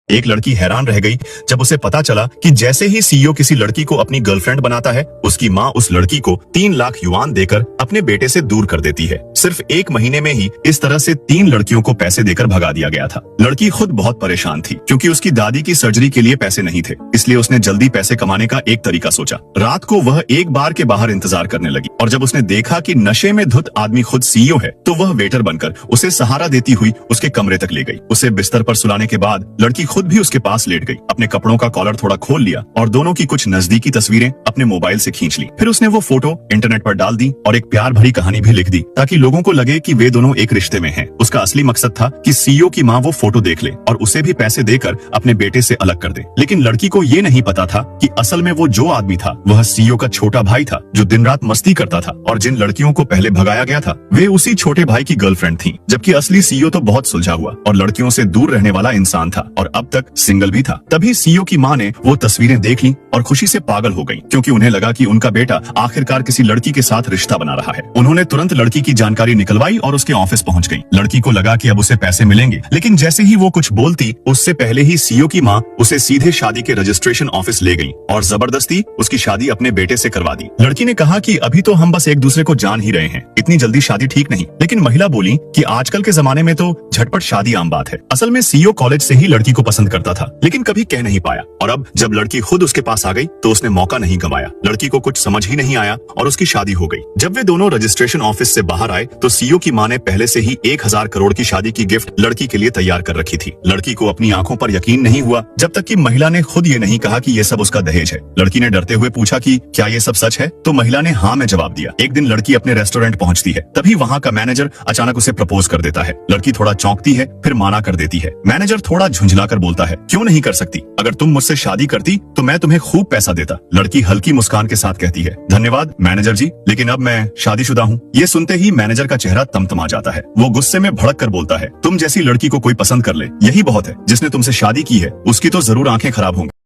एक लड़की हैरान रह गई जब उसे पता चला कि जैसे ही सीईओ किसी लड़की को अपनी गर्लफ्रेंड बनाता है, उसकी माँ उस लड़की को 3 लाख युआन देकर अपने बेटे से दूर कर देती है। सिर्फ 1 महीने में ही इस तरह से 3 लड़कियों को पैसे देकर भगा दिया गया था। लड़की खुद बहुत परेशान थी क्योंकि उसकी दादी की सर्जरी के लिए पैसे नहीं थे, इसलिए उसने जल्दी पैसे कमाने का एक तरीका सोचा। रात को वह एक बार के बाहर इंतजार करने लगी और जब उसने देखा कि नशे में धुत आदमी खुद सीईओ है, तो वह वेटर बनकर उसे सहारा देती हुई उसके कमरे तक ले गई। उसे बिस्तर पर सुलाने के बाद लड़की खुद भी उसके पास लेट गई, अपने कपड़ों का कॉलर थोड़ा खोल लिया और दोनों की कुछ नजदीकी तस्वीरें अपने मोबाइल से खींच ली। फिर उसने वो फोटो इंटरनेट पर डाल दी और एक प्यार भरी कहानी भी लिख दी ताकि लोगों को लगे कि वे दोनों एक रिश्ते में हैं। उसका असली मकसद था कि सीईओ की माँ वो फोटो देख ले और उसे भी पैसे देकर अपने बेटे से अलग कर दे। लेकिन लड़की को ये नहीं पता था कि असल में वो जो आदमी था वह सीईओ का छोटा भाई था, जो दिन रात मस्ती करता था, और जिन लड़कियों को पहले भगाया गया था वे उसी छोटे भाई की गर्लफ्रेंड थी। जबकि असली सीईओ तो बहुत सुलझा हुआ और लड़कियों से दूर रहने वाला इंसान था और अब तक सिंगल भी था। तभी सीईओ की माँ ने वो तस्वीरें देख ली और खुशी से पागल हो गई क्योंकि उन्हें लगा कि उनका बेटा आखिरकार किसी लड़की के साथ रिश्ता बना रहा है। उन्होंने तुरंत लड़की की जानकारी निकलवाई और उसके ऑफिस पहुंच गई। लड़की को लगा कि अब उसे पैसे मिलेंगे, लेकिन जैसे ही वो कुछ बोलती उससे पहले ही सीईओ की माँ उसे सीधे शादी के रजिस्ट्रेशन ऑफिस ले गई और जबरदस्ती उसकी शादी अपने बेटे से करवा दी। लड़की ने कहा कि अभी तो हम बस एक दूसरे को जान ही रहे हैं, इतनी जल्दी शादी ठीक नहीं। लेकिन महिला बोली कि आजकल के जमाने में तो झटपट शादी आम बात है। असल में सीईओ कॉलेज से ही लड़की को पसंद करता था, लेकिन कभी कह नहीं पाया, और अब जब लड़की खुद उसके पास आ गई तो उसने मौका नहीं गंवाया। लड़की को कुछ समझ ही नहीं आया और उसकी शादी हो गई। जब वे दोनों रजिस्ट्रेशन ऑफिस से बाहर आए तो सीईओ की माँ ने पहले से ही 1000 करोड़ की शादी की गिफ्ट लड़की के लिए तैयार कर रखी थी। लड़की को अपनी आंखों पर यकीन नहीं हुआ जब तक कि महिला ने खुद ये नहीं कहा कि ये सब उसका दहेज है। लड़की ने डरते हुए पूछा कि क्या ये सब सच है, तो महिला ने हाँ में जवाब दिया। एक दिन लड़की अपने रेस्टोरेंट पहुंचती है, तभी वहाँ का मैनेजर अचानक उसे प्रपोज कर देता है। लड़की थोड़ा चौंकती है, फिर माना कर देती है। मैनेजर थोड़ा झुंझलाकर बोलता है, क्यों नहीं कर सकती? अगर तुम मुझसे शादी करती तो मैं तुम्हें खूब पैसा देता। लड़की हल्की मुस्कान के साथ कहती है, धन्यवाद मैनेजर जी, लेकिन अब मैं शादीशुदा हूँ। ये सुनते ही मैनेजर का चेहरा तमतमा जाता है। वो गुस्से में भड़क कर बोलता है, तुम जैसी लड़की को कोई पसंद कर ले यही बहुत है। जिसने तुमसे शादी की है उसकी तो जरूर आंखें खराब होंगी।